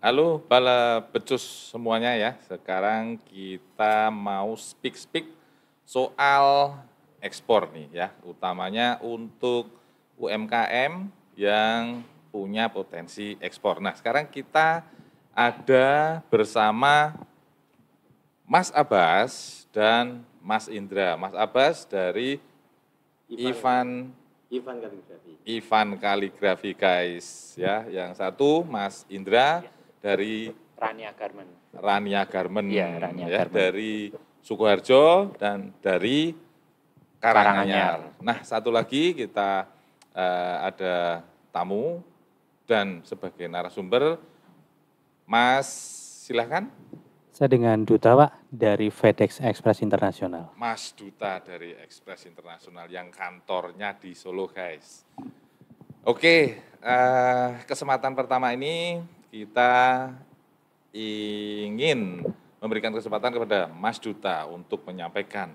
Halo Bala Becus semuanya ya. Sekarang kita mau speak soal ekspor nih ya. Utamanya untuk UMKM yang punya potensi ekspor. Nah sekarang kita ada bersama Mas Abbas dan Mas Indra. Mas Abbas dari Ivan Kaligrafi guys ya. Yang satu Mas Indra dari Rania Garmen. Rania Garmen Iya, Rania ya, Garmen. dari Sukoharjo dan dari Karanganyar. Nah, satu lagi kita ada tamu dan sebagai narasumber, Mas silahkan. Saya dengan Duta Pak dari FedEx Express Internasional. Mas Duta dari Express Internasional yang kantornya di Solo guys. Oke, kesempatan pertama ini kita ingin memberikan kesempatan kepada Mas Duta untuk menyampaikan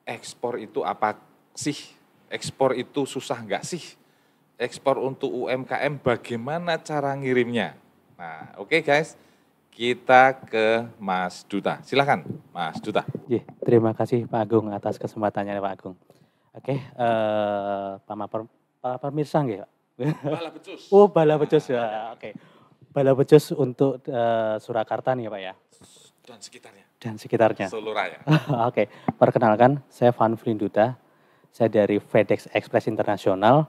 ekspor itu apa sih? Ekspor itu susah nggak sih? Ekspor untuk UMKM bagaimana cara ngirimnya? Nah, oke guys, kita ke Mas Duta. Silakan, Mas Duta. Terima kasih Pak Agung atas kesempatannya Pak Agung. Oke, Pak pemirsa nggih Pak? Bala Becus. Oh, Bala Becus ya. Oke. Bala Becus untuk Surakarta nih Pak ya. Dan sekitarnya. Solo Raya. Oke, perkenalkan saya Van Vlin Duta. Saya dari FedEx Express Internasional.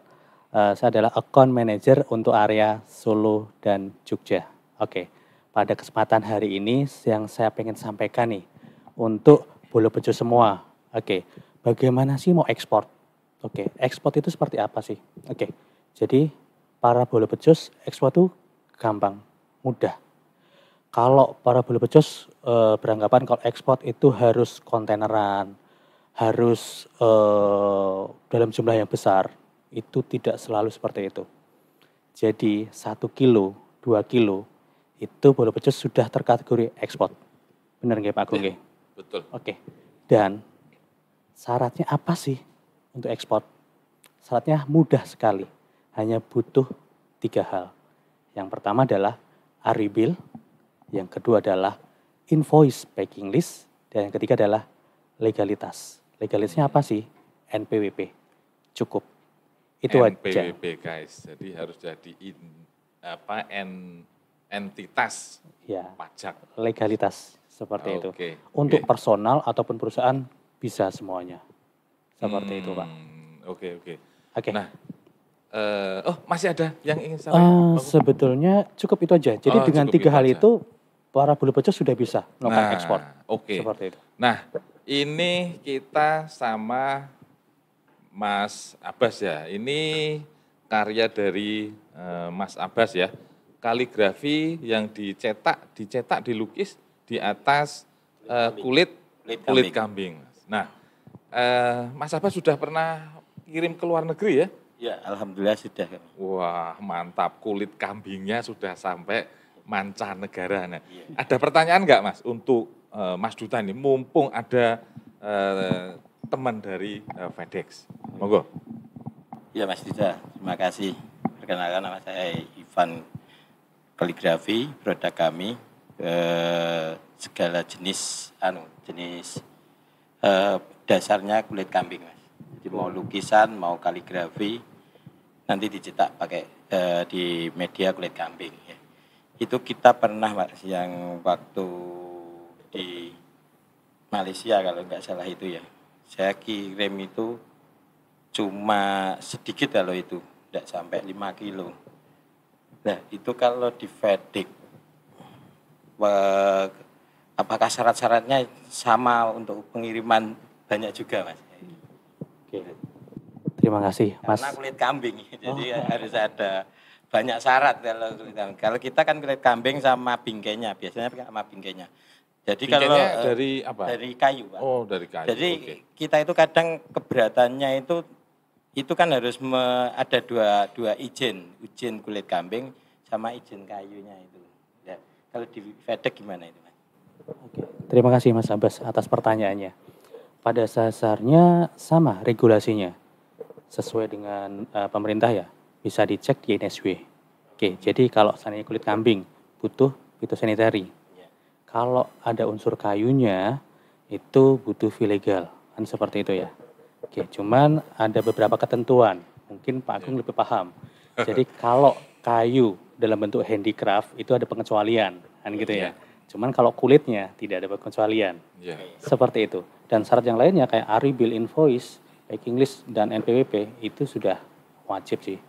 Saya adalah account manager untuk area Solo dan Jogja. Oke, pada kesempatan hari ini yang saya pengen sampaikan nih untuk Bala Becus semua. Oke, bagaimana sih mau ekspor? Oke, ekspor itu seperti apa sih? Oke, jadi para Bala Becus ekspor itu gampang, mudah. Kalau para Bala Becus beranggapan kalau ekspor itu harus kontaineran, harus dalam jumlah yang besar, itu tidak selalu seperti itu. Jadi 1 kilo, 2 kilo, itu Bala Becus sudah terkategori ekspor. Benar nggak Pak Agung? Ya, betul. Oke, dan syaratnya apa sih untuk ekspor? Syaratnya mudah sekali, hanya butuh 3 hal. Yang pertama adalah ARI-bill, yang kedua adalah invoice packing list, dan yang ketiga adalah legalitas. Legalitasnya apa sih? NPWP. Cukup. Itu aja. NPWP guys, jadi harus jadi entitas ya, pajak. Legalitas seperti itu. Oke. Untuk personal ataupun perusahaan bisa semuanya. Seperti itu Pak. Oke. Oke. Nah, masih ada yang ingin saya sebetulnya cukup itu aja. Jadi dengan 3 hal itu para Bala Becus sudah bisa melakukan ekspor. Oke. Seperti itu. Nah, ini kita sama Mas Abbas ya. Ini karya dari Mas Abbas ya. Kaligrafi yang dicetak, dilukis di atas kulit kambing. Nah, Mas Abbas sudah pernah kirim ke luar negeri ya? Ya, alhamdulillah sudah. Wah, mantap. Kulit kambingnya sudah sampai mancanegara. Nah, ada pertanyaan nggak Mas untuk Mas Duta ini? Mumpung ada teman dari FedEx. Monggo. Ya Mas Duta, terima kasih. Perkenalkan nama saya Ivan Kaligrafi, produk kami segala jenis dasarnya kulit kambing Mas. Jadi mau lukisan, mau kaligrafi, nanti dicetak pakai di media kulit kambing. Ya. Itu kita pernah Mas, yang waktu di Malaysia kalau nggak salah itu ya. Saya kirim itu cuma sedikit kalau itu, tidak sampai 5 kilo. Nah itu kalau di FedEx, apakah syarat-syaratnya sama untuk pengiriman banyak juga Mas? Oke. Terima kasih Mas. Karena kulit kambing, jadi harus ada banyak syarat kalau kulit kambing. Kalau kita kan kulit kambing sama bingkainya, biasanya sama bingkainya. Jadi bingkainya kalau dari apa? Dari kayu Pak. Oh dari kayu. Jadi kita itu kadang keberatannya itu kan harus ada dua izin kulit kambing sama izin kayunya itu. Ya, kalau di FedEx gimana itu Mas? Oke. Terima kasih Mas Abbas atas pertanyaannya. Pada dasarnya sama regulasinya, sesuai dengan pemerintah ya, bisa dicek di NSW. Oke, jadi kalau seandainya kulit kambing butuh phytosanitary. Kalau ada unsur kayunya, itu butuh ilegal, kan seperti itu ya. Oke, cuman ada beberapa ketentuan, mungkin Pak Agung lebih paham. Jadi kalau kayu dalam bentuk handicraft itu ada pengecualian, kan gitu ya. Cuman kalau kulitnya tidak ada pengecualian, seperti itu. Dan syarat yang lainnya kayak ARI, bill invoice, packing list, dan NPWP itu sudah wajib sih.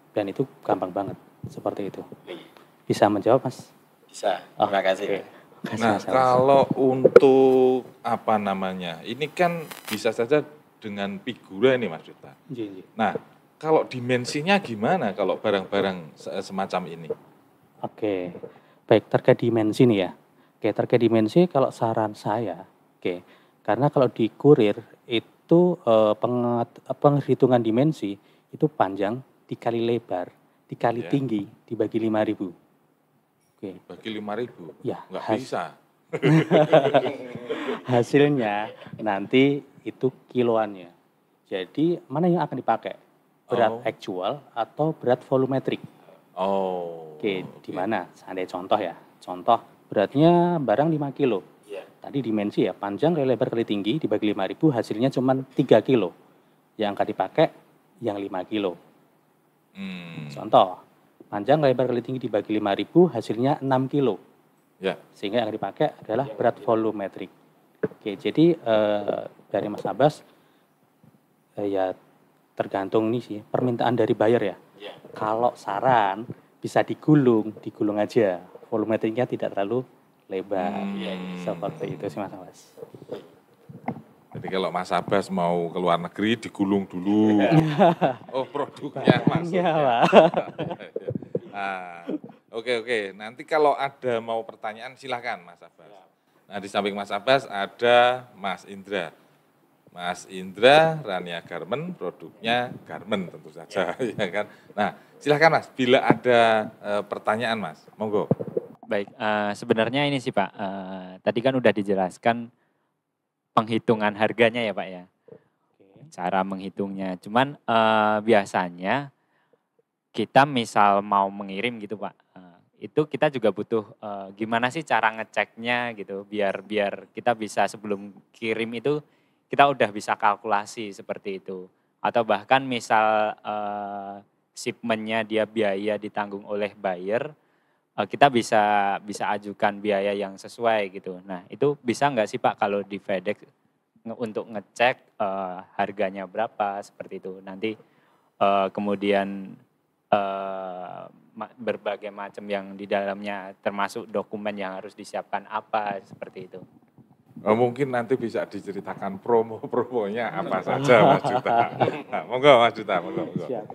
Dan itu gampang banget, seperti itu. Bisa menjawab, Mas? Bisa, terima kasih. Okay. Nah, kalau untuk apa namanya, ini kan bisa saja dengan figura ini Mas Duta. Nah, kalau dimensinya gimana kalau barang-barang semacam ini? Oke, baik terkait dimensi nih ya. Oke, terkait dimensi kalau saran saya, karena kalau di kurir itu penghitungan dimensi itu panjang dikali lebar, dikali tinggi, dibagi 5.000. Bagi 5.000? Ya, nggak bisa. Hasilnya nanti itu kiloannya. Jadi mana yang akan dipakai? Berat actual atau berat volumetrik? Oke, di mana? Seandainya contoh ya. Contoh beratnya barang 5 kilo. Tadi dimensi ya, panjang kali lebar kali tinggi dibagi 5.000 hasilnya cuma 3 kilo. Yang akan dipakai yang 5 kilo. Contoh. Panjang lebar kali tinggi dibagi 5.000 hasilnya 6 kilo. Sehingga yang dipakai adalah berat volumetrik. Oke, jadi dari Mas Abbas ya tergantung nih sih permintaan dari buyer ya. Kalau saran bisa digulung aja. Volumetriknya tidak terlalu lebar. Seperti itu sih Mas Abbas. Jadi kalau Mas Abbas mau ke luar negeri digulung dulu. Oh, produknya maksudnya. Oke. Nanti kalau ada mau pertanyaan silakan Mas Abbas. Nah, di samping Mas Abbas ada Mas Indra. Mas Indra, Rania Garment, produknya garment tentu saja, ya kan. Nah, silakan Mas, bila ada pertanyaan Mas, monggo. Baik, sebenarnya ini sih Pak, tadi kan udah dijelaskan penghitungan harganya ya Pak ya, cara menghitungnya. Cuman biasanya kita misal mau mengirim gitu Pak, itu kita juga butuh gimana sih cara ngeceknya gitu, biar kita bisa sebelum kirim itu kita udah bisa kalkulasi seperti itu. Atau bahkan misal shipment-nya dia biaya ditanggung oleh buyer, kita bisa ajukan biaya yang sesuai gitu. Nah itu bisa nggak sih Pak kalau di FedEx untuk ngecek harganya berapa seperti itu. Nanti kemudian berbagai macam yang di dalamnya termasuk dokumen yang harus disiapkan apa seperti itu. Mungkin nanti bisa diceritakan promo-promonya apa saja Mas Duta. Nah, monggo Mas Duta, monggo. Siap.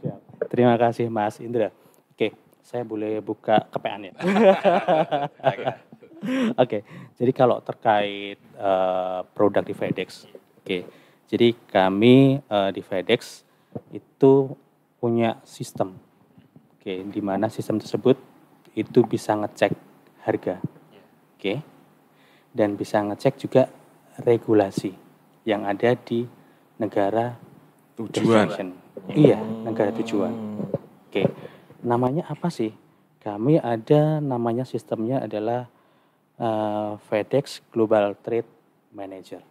Terima kasih Mas Indra. Oke, saya boleh buka kepean ya? Oke, jadi kalau terkait produk di FedEx, jadi kami di FedEx itu punya sistem, di mana sistem tersebut itu bisa ngecek harga, dan bisa ngecek juga regulasi yang ada di negara tujuan. Iya, negara tujuan. Namanya apa sih? Kami ada namanya sistemnya adalah FedEx Global Trade Manager.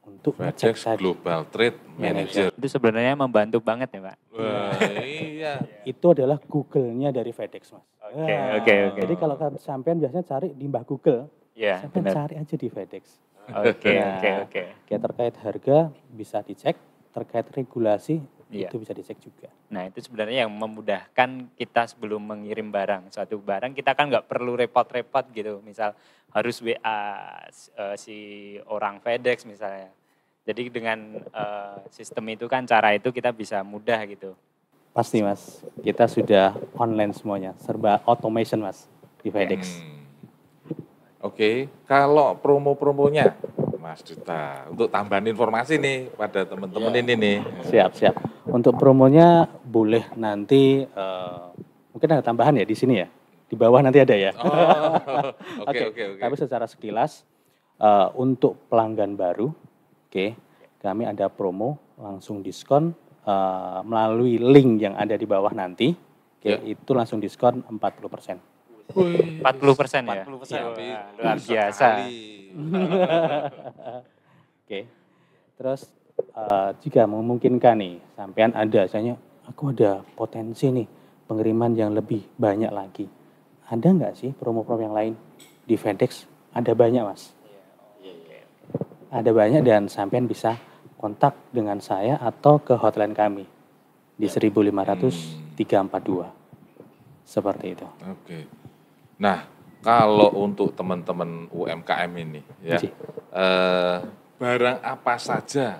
Untuk FedEx Global Trade Manager. Itu sebenarnya membantu banget ya Pak. Iya. Itu adalah Google-nya dari FedEx Mas. Oke. Jadi kalau sampean biasanya cari di mbah Google, sampean cari aja di FedEx. Oke. Terkait harga bisa dicek, terkait regulasi itu bisa dicek juga. Nah itu sebenarnya yang memudahkan kita sebelum mengirim barang. Suatu barang kita kan nggak perlu repot-repot gitu. Misal harus WA si orang FedEx misalnya. Jadi dengan sistem itu kan cara itu kita bisa mudah gitu. Pasti Mas, kita sudah online semuanya, serba automation Mas di FedEx. Oke, kalau promo-promonya Mas Duta, untuk tambahan informasi nih pada teman-teman ini nih. Siap. Untuk promonya boleh nanti, mungkin ada tambahan ya di sini ya? Di bawah nanti ada ya? Oke. Tapi secara sekilas, untuk pelanggan baru, kami ada promo langsung diskon melalui link yang ada di bawah nanti, itu langsung diskon 40%. Wih, 40% ya? 40%. Wah, luar biasa. Oke. Terus jika memungkinkan nih, sampean ada, misalnya aku ada potensi nih pengiriman yang lebih banyak lagi. Ada nggak sih promo-promo yang lain di FedEx? Ada banyak, Mas. Ada banyak dan sampean bisa kontak dengan saya atau ke hotline kami di 1.500 342. Seperti itu. Oke. Nah, kalau untuk teman-teman UMKM ini ya, Ji. barang apa saja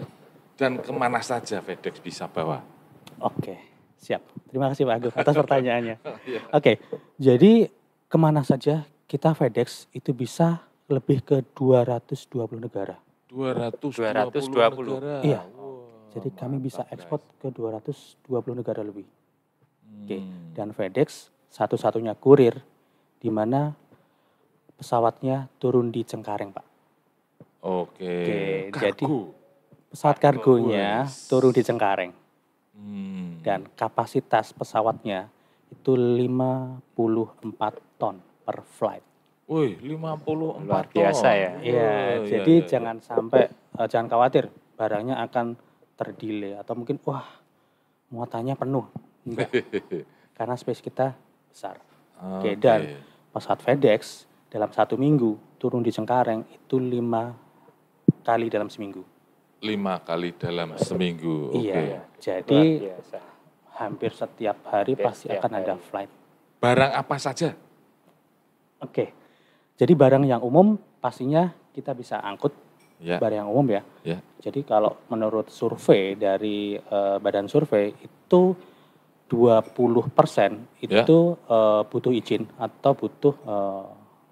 dan kemana saja FedEx bisa bawa? Oke, siap. Terima kasih Pak Agus atas pertanyaannya. Iya. Oke, jadi kemana saja kita FedEx itu bisa lebih ke 220 negara. 220 negara. Iya. Wah, Jadi kami bisa mantap, ekspor guys. ke 220 negara lebih. Oke, Hmm. dan FedEx satu-satunya kurir di mana pesawatnya turun di Cengkareng, Pak. Oke. jadi Kargo. pesawat kargonya Wes. turun di Cengkareng Hmm. dan kapasitas pesawatnya itu 54 ton per flight. Wih, 54 Luar biasa ton. ya. Iya, Wah, jadi iya. jangan sampai jangan khawatir barangnya akan terdelay atau mungkin wah muatannya penuh. Enggak, karena space kita besar. Oke, dan pesawat FedEx dalam 1 minggu turun di Cengkareng itu 5 kali dalam seminggu. 5 kali dalam seminggu. Oke. Iya, Luar jadi biasa. hampir setiap hari Hampir pasti setiap akan ada hari. flight. Barang apa saja? Oke, jadi barang yang umum pastinya kita bisa angkut, Ya. barang yang umum ya. Ya. Jadi kalau menurut survei dari badan survei itu 20% Ya. itu butuh izin atau butuh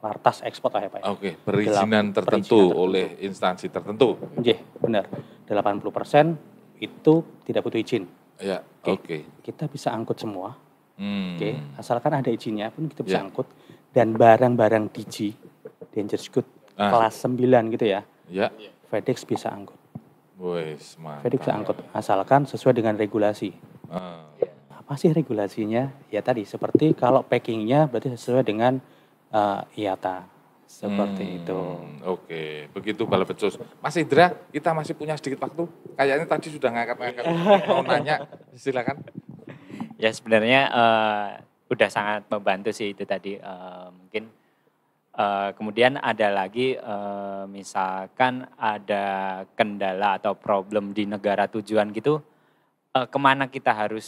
lartas ekspor lah ya Pak. Oke, perizinan tertentu perizinan tertentu. oleh instansi tertentu. Iya, benar. 80% itu tidak butuh izin. Ya, Oke. oke. Kita bisa angkut semua. Hmm. Oke, asalkan ada izinnya pun kita bisa Ya. angkut. Dan barang-barang DG, dangerous good, kelas 9 gitu ya, Ya. FedEx bisa angkut. Wes, mantap. FedEx bisa angkut, asalkan sesuai dengan regulasi. Ah. Apa sih regulasinya? Ya tadi, seperti kalau packingnya berarti sesuai dengan IATA. Seperti itu. Oke, begitu Bala Becus. Mas Indra, kita masih punya sedikit waktu. Kayaknya tadi sudah ngangkat-ngangkat. Mau nanya, silakan. Ya sebenarnya udah sangat membantu sih itu tadi. Mungkin kemudian ada lagi misalkan ada kendala atau problem di negara tujuan gitu, kemana kita harus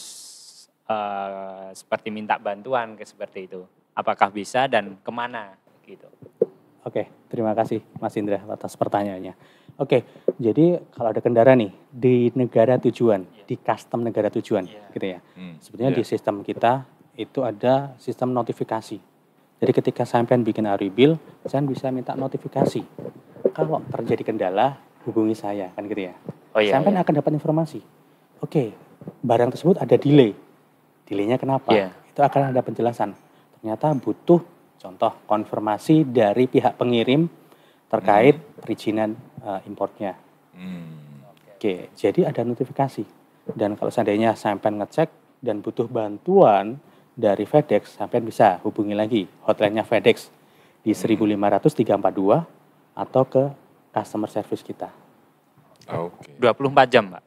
seperti minta bantuan ke seperti itu. Apakah bisa dan kemana gitu. Oke, terima kasih Mas Indra atas pertanyaannya. Oke, jadi kalau ada kendaraan nih di negara tujuan, di custom negara tujuan gitu ya. Sebenarnya di sistem kita itu ada sistem notifikasi. Jadi ketika sampean bikin ARI bill, saya bisa minta notifikasi. Kalau terjadi kendala, hubungi saya kan gitu ya. Oh iya. Sampean akan dapat informasi. Oke, barang tersebut ada delay. Delaynya kenapa? Iya. Itu akan ada penjelasan. Ternyata butuh contoh konfirmasi dari pihak pengirim terkait perizinan importnya. Oke, jadi ada notifikasi. Dan kalau seandainya sampean ngecek dan butuh bantuan dari FedEx, sampean bisa hubungi lagi hotline-nya FedEx di 1.500 342 atau ke customer service kita. Oke. 24 jam, Pak?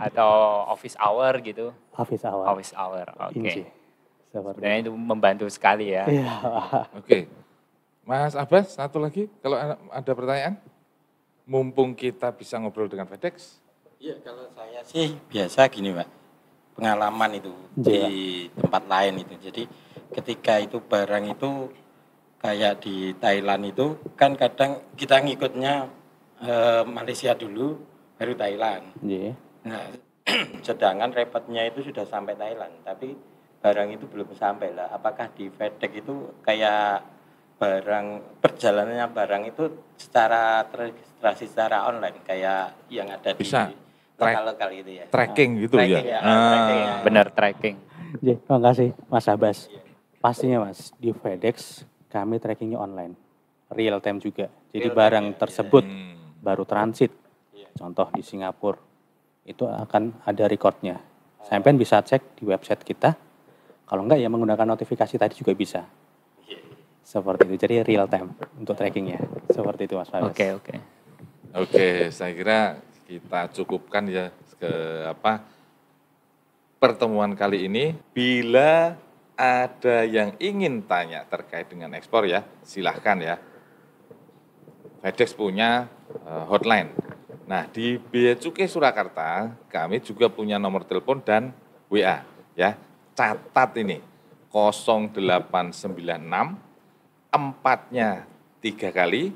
Atau office hour gitu? Office hour. Office hour, oke. Inci. Seperti Sebenarnya itu membantu sekali ya. Iya. Oke. Mas Abbas, satu lagi kalau ada pertanyaan. Mumpung kita bisa ngobrol dengan FedEx. Iya, kalau saya sih biasa gini, Pak. Pengalaman itu di tempat lain itu. Jadi ketika itu barang itu kayak di Thailand itu kan kadang kita ngikutnya Malaysia dulu baru Thailand. Iya. Nah, sedangkan repotnya itu sudah sampai Thailand, tapi barang itu belum sampai lah. Apakah di FedEx itu kayak barang perjalanannya barang itu secara terregistrasi secara online kayak yang ada Bisa. di lokal itu ya? Tracking gitu Tracking ya. tracking ya. Benar, tracking. Jadi, terima kasih Mas Abbas. Pastinya Mas, di FedEx kami trackingnya online. Real time juga. Jadi Real time, barang ya. tersebut Hmm. baru transit. Contoh di Singapura. Itu akan ada recordnya. Sampai bisa cek di website kita. Kalau enggak ya menggunakan notifikasi tadi juga bisa. Seperti itu. Jadi real time untuk trackingnya. Seperti itu Mas Fabes. Oke, saya kira kita cukupkan ya ke pertemuan kali ini. Bila ada yang ingin tanya terkait dengan ekspor ya, silahkan ya. FedEx punya hotline. Nah, di Bea Cukai Surakarta kami juga punya nomor telepon dan WA ya. Catat ini 0896 4-nya 3 kali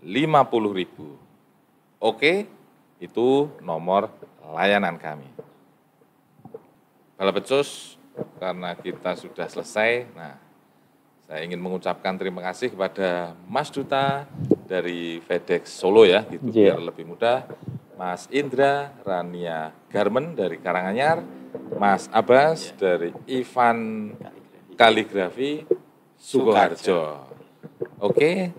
50.000. Oke, itu nomor layanan kami. Bala Becus, karena kita sudah selesai, nah saya ingin mengucapkan terima kasih kepada Mas Duta dari FedEx Solo ya, gitu biar lebih mudah. Mas Indra Rania Garmen dari Karanganyar, Mas Abbas dari Ivan Kaligrafi Sukoharjo. Oke.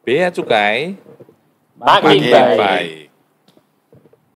Bea Cukai Makin baik.